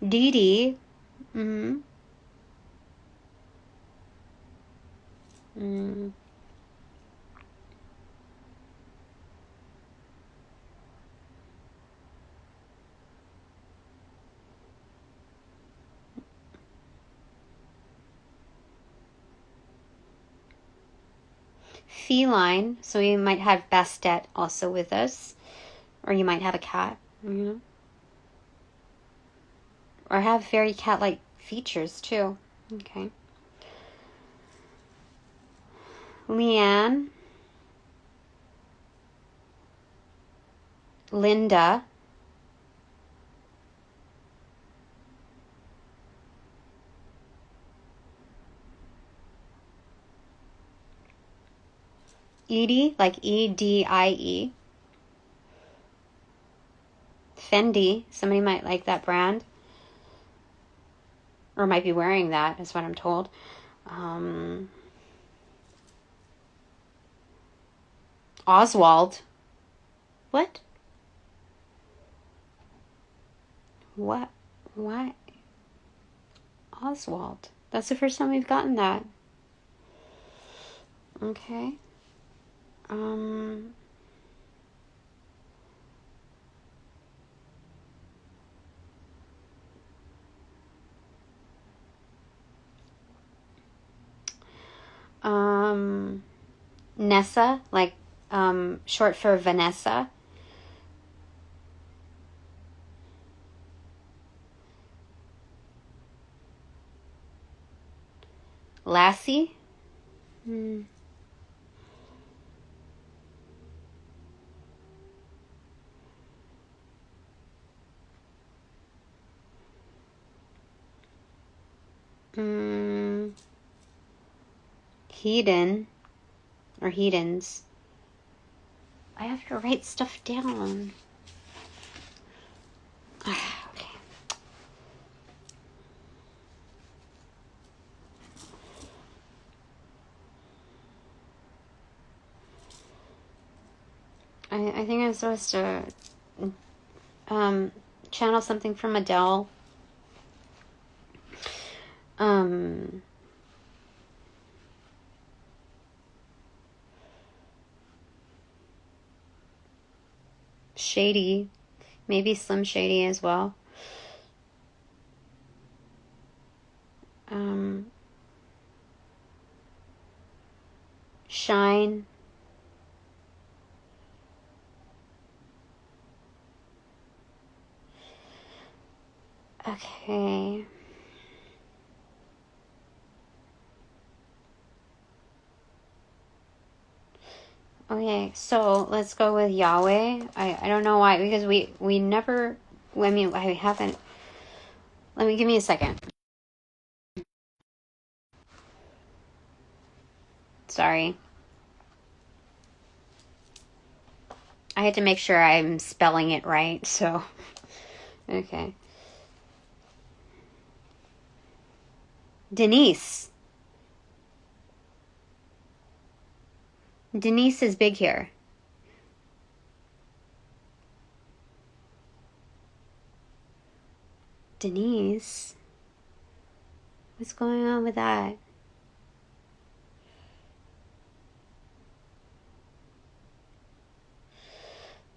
Dee Dee. Feline, so you might have Bastet also with us, or you might have a cat, or have very cat-like features too. Okay. Leanne, Linda, Edie, like E-D-I-E. Fendi, somebody might like that brand. Or might be wearing that, is what I'm told. Oswald. What? What? Why? Oswald. That's the first time we've gotten that. Okay. Nessa, like short for Vanessa. Lassie. Hedon or Hedons. I have to write stuff down. Okay. I think I'm supposed to channel something from Adele. Shady. Maybe Slim Shady as well. Shine. Okay. Okay, so let's go with Yahweh. I don't know why, because we never, I mean, I haven't, give me a second. Sorry. I had to make sure I'm spelling it right, so, okay. Denise. Denise is big here. Denise? What's going on with that?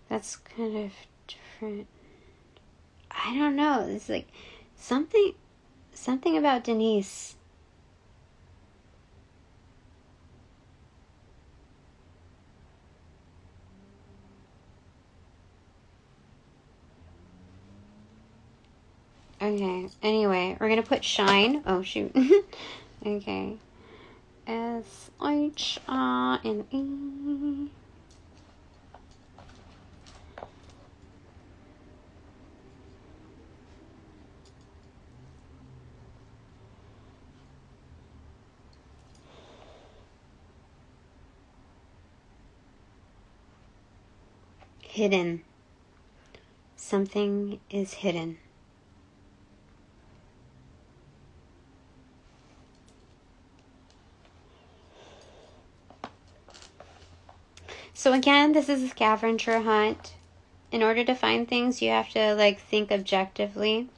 That's kind of different. I don't know. It's like something about Denise. Okay, anyway, we're gonna put Shine. Oh, shoot. Okay. S-H-R-N-E. Hidden. Something is hidden. So again, this is a scavenger hunt. In order to find things, you have to like think objectively,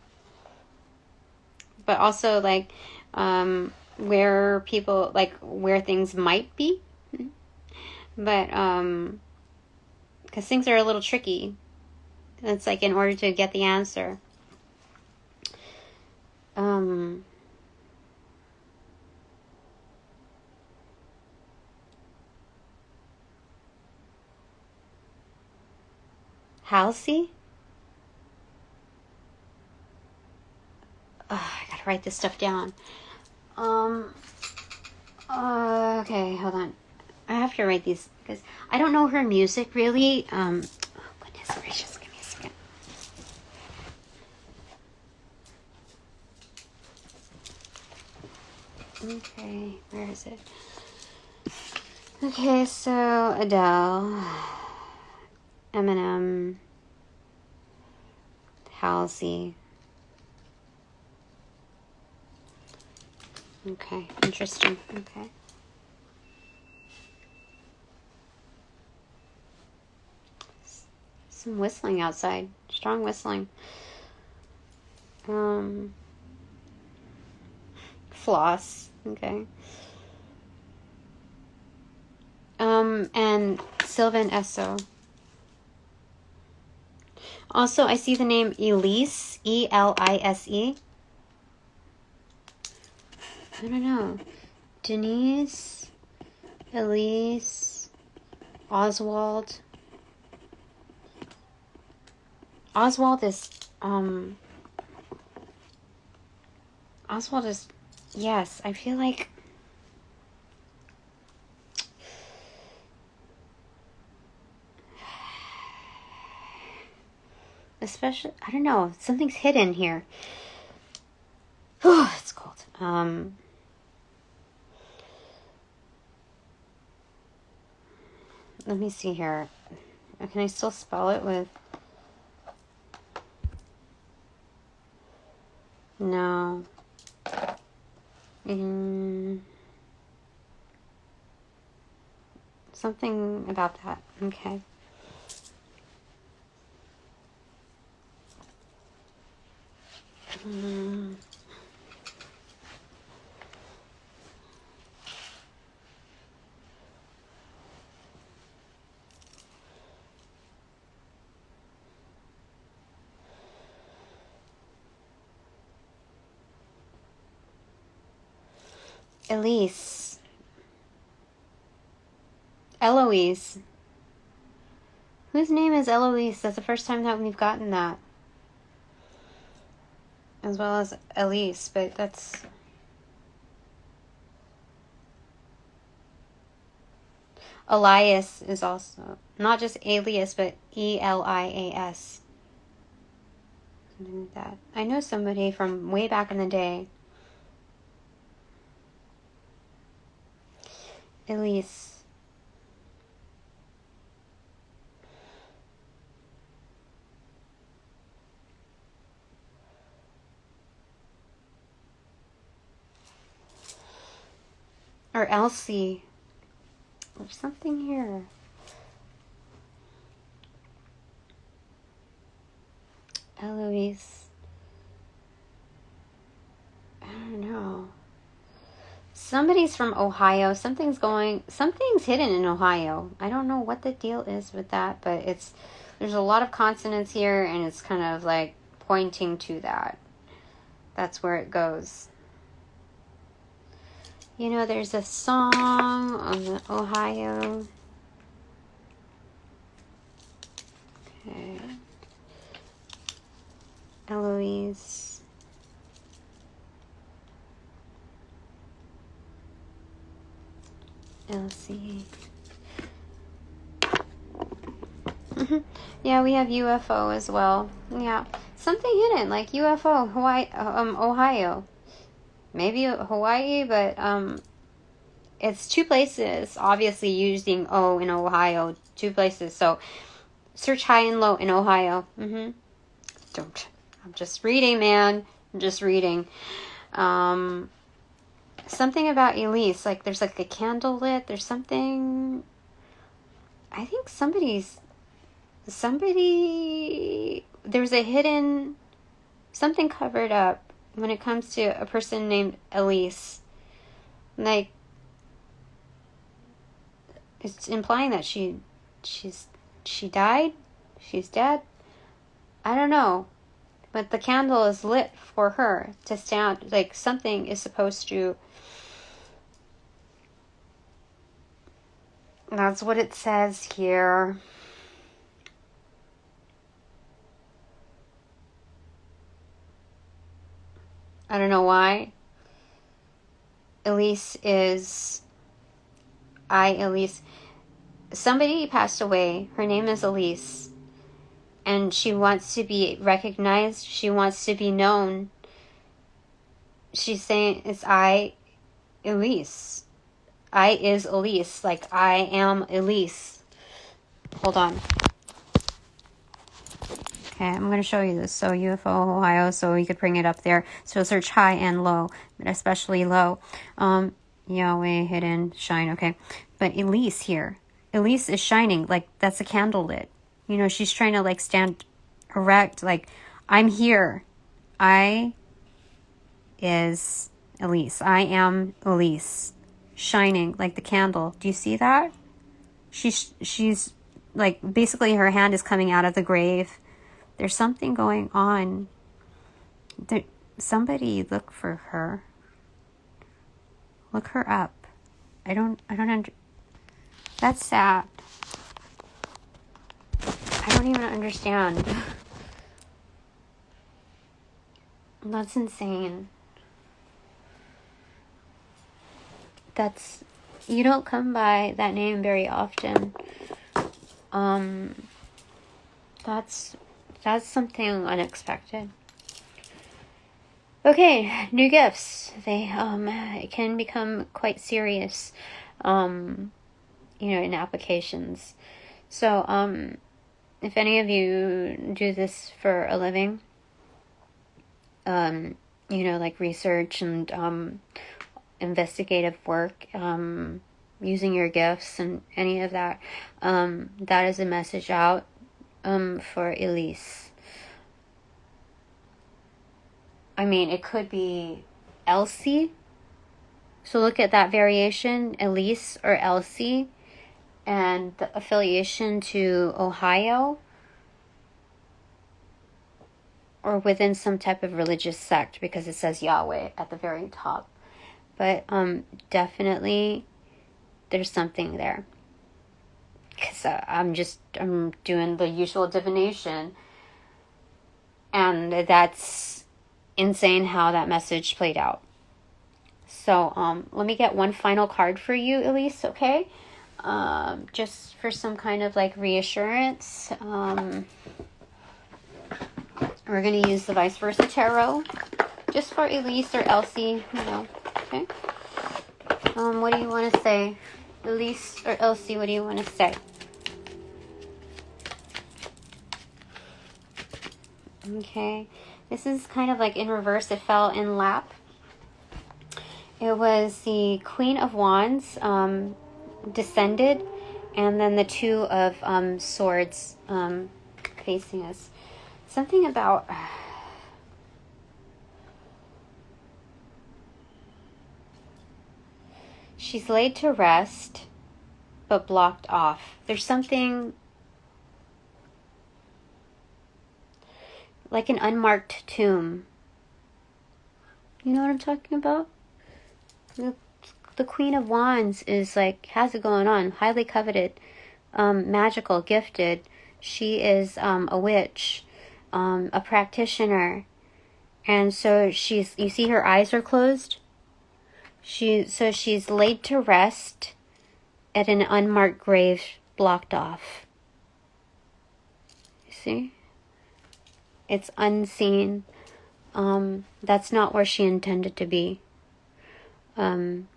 but also like where people, like where things might be. But because things are a little tricky. It's like in order to get the answer. Elsie? I gotta write this stuff down. Okay, hold on. I have to write these because I don't know her music really. Oh, goodness gracious, give me a second. Okay, where is it? Okay, so Adele, Eminem, Halsey. Okay, interesting. Okay. Some whistling outside. Strong whistling. Floss. Okay. And Sylvan Esso. Also, I see the name Elise. Elise. I don't know. Denise. Elise. Oswald. Oswald is, yes, I feel like, especially, I don't know, something's hidden here. Oh, it's cold. Let me see here. Can I still spell it with... No. Something about that. Okay. Elise. Eloise. Whose name is Eloise? That's the first time that we've gotten that. As well as Elise, but that's... Elias is also... Not just alias, but Elias. Something like that. I know somebody from way back in the day. Elise. Or Elsie. There's something here. Eloise. I don't know. Somebody's from Ohio. Something's hidden in Ohio. I don't know what the deal is with that, but there's a lot of consonants here, and it's kind of like pointing to that. That's where it goes. You know, there's a song on the Ohio. Okay. Eloise. Elsie. Yeah, we have UFO as well. Yeah. Something hidden, like UFO, Hawaii, Ohio. Maybe Hawaii, but it's two places, obviously using O in Ohio, two places. So search high and low in Ohio. I'm just reading, man. I'm just reading. Something about Elise, like there's like a candle lit. There's something. I think somebody. There's a hidden something covered up when it comes to a person named Elise. Like, it's implying that she died. She's dead. I don't know. But the candle is lit for her to stand, like something is supposed to. That's what it says here. I don't know why. Elise. Somebody passed away. Her name is Elise. And she wants to be recognized. She wants to be known. She's saying, it's I, Elise. I is Elise. Like, I am Elise. Hold on. Okay, I'm going to show you this. So, UFO Ohio, so you could bring it up there. So, search high and low, but especially low. Yahweh, hidden, shine, okay. But Elise here. Elise is shining. Like, that's a candle lit. You know, she's trying to, like, stand erect. Like, I'm here. I is Elise. I am Elise. Shining like the candle. Do you see that? She's like, basically her hand is coming out of the grave. There's something going on. Somebody look for her. Look her up. I don't that's sad. I don't even understand. That's insane. You don't come by that name very often. That's something unexpected. Okay, new gifts. They it can become quite serious, in applications. So, if any of you do this for a living, like research and investigative work, using your gifts and any of that, that is a message out for Elise. I mean, it could be Elsie. So look at that variation, Elise or Elsie, and the affiliation to Ohio, or within some type of religious sect, because it says Yahweh at the very top. But definitely there's something there. Because I'm doing the usual divination. And that's insane how that message played out. So let me get one final card for you, Elise, okay? Just for some kind of like reassurance. We're going to use the vice versa tarot. Just for Elise or Elsie, okay? What do you want to say? Elise or Elsie, what do you want to say? Okay. This is kind of like in reverse. It fell in lap. It was the Queen of Wands descended, and then the Two of Swords facing us. Something about... She's laid to rest, but blocked off. There's something like an unmarked tomb. You know what I'm talking about? The Queen of Wands is like, has it going on. Highly coveted, magical, gifted. She is a witch, a practitioner. And so you see her eyes are closed? She's laid to rest at an unmarked grave, blocked off. You see? It's unseen. That's not where she intended to be. And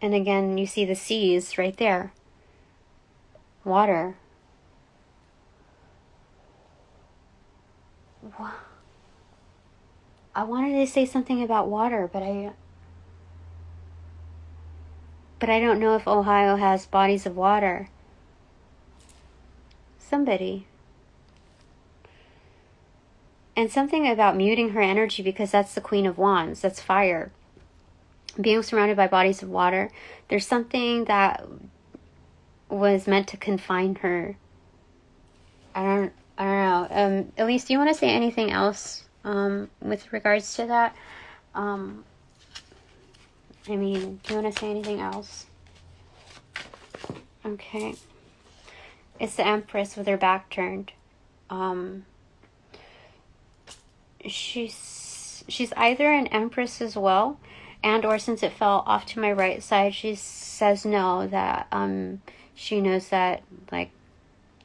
again, you see the seas right there. Water. I wanted to say something about water, but I don't know if Ohio has bodies of water. Somebody. And something about muting her energy, because that's the Queen of Wands. That's fire. Being surrounded by bodies of water. There's something that was meant to confine her. I don't know. Elise, do you want to say anything else with regards to that? I mean, do you want to say anything else? Okay. It's the Empress with her back turned. She's either an Empress as well, and or since it fell off to my right side, she says no, that she knows that like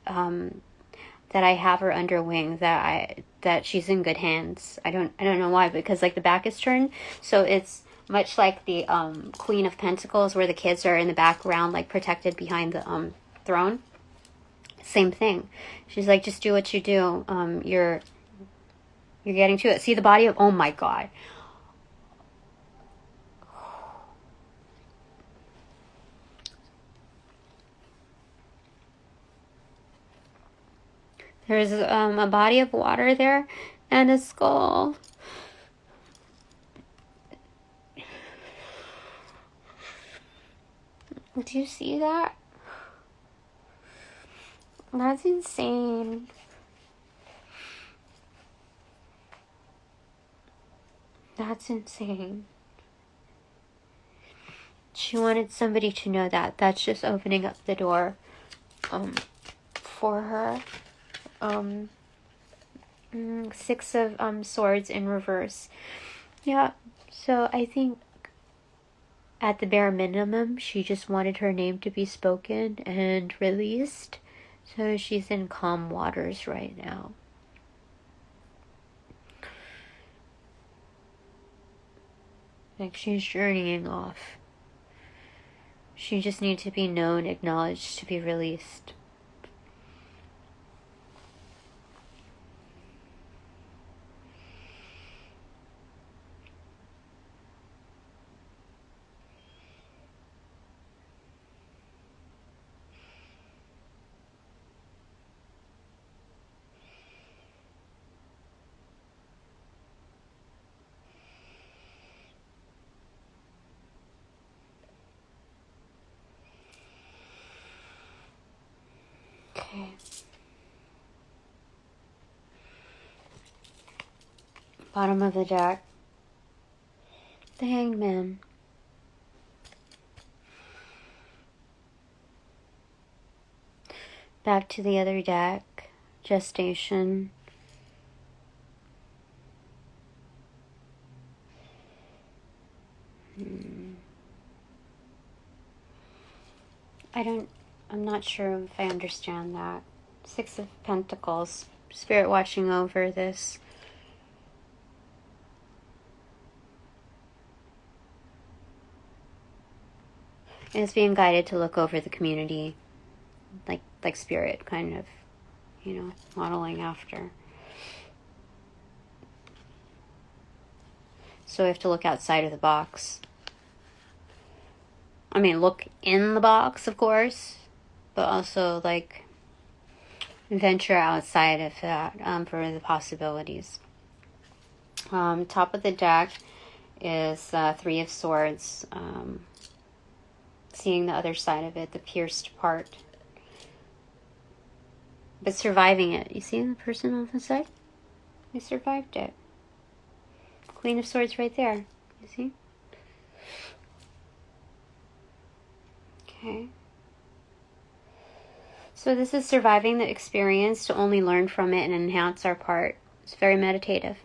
that I have her under wing, that she's in good hands. I don't know why, because like the back is turned, so it's much like the Queen of Pentacles, where the kids are in the background, like protected behind the throne. Same thing. She's like, just do what you do. You're getting to it. See the body of, oh my God. There's a body of water there and a skull. Do you see that? That's insane. That's insane. She wanted somebody to know that. That's just opening up the door for her. Six of Swords in reverse. Yeah, so I think at the bare minimum, she just wanted her name to be spoken and released. So she's in calm waters right now. Like she's journeying off. She just needs to be known, acknowledged, to be released. Okay. Bottom of the deck. The Hangman. Back to the other deck. Gestation. I'm not sure if I understand that. Six of Pentacles. Spirit watching over this. And it's being guided to look over the community. Like Spirit kind of, modeling after. So we have to look outside of the box. I mean, look in the box, of course, but also, like, venture outside of that for the possibilities. Top of the deck is Three of Swords. Seeing the other side of it, the pierced part. But surviving it. You see the person on the side? They survived it. Queen of Swords right there. You see? Okay. So this is surviving the experience to only learn from it and enhance our part. It's very meditative.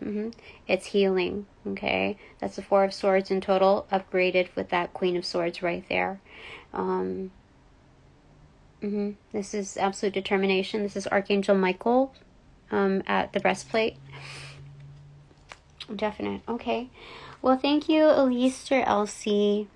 It's healing. Okay. That's the Four of Swords in total, upgraded with that Queen of Swords right there. This is absolute determination. This is Archangel Michael at the breastplate. Definite. Okay. Well, thank you, Elise or Elsie.